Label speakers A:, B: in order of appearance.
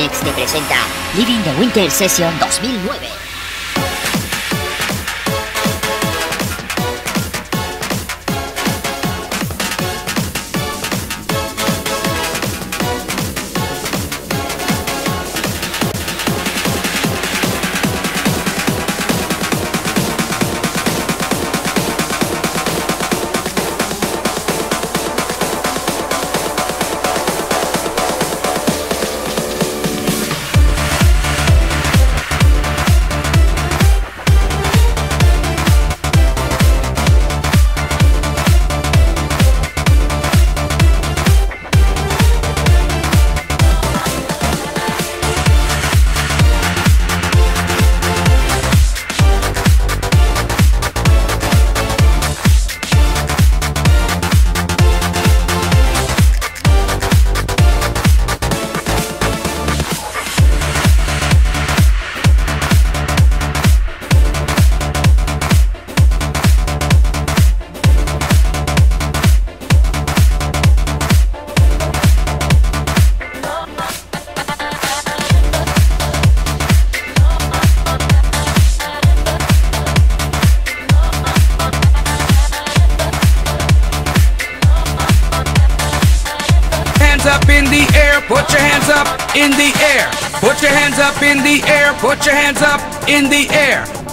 A: Remix te presenta Living the Winter Session 2009.
B: Up in the air, put your hands up in the air. Put your hands up in the air, put your hands up in the air.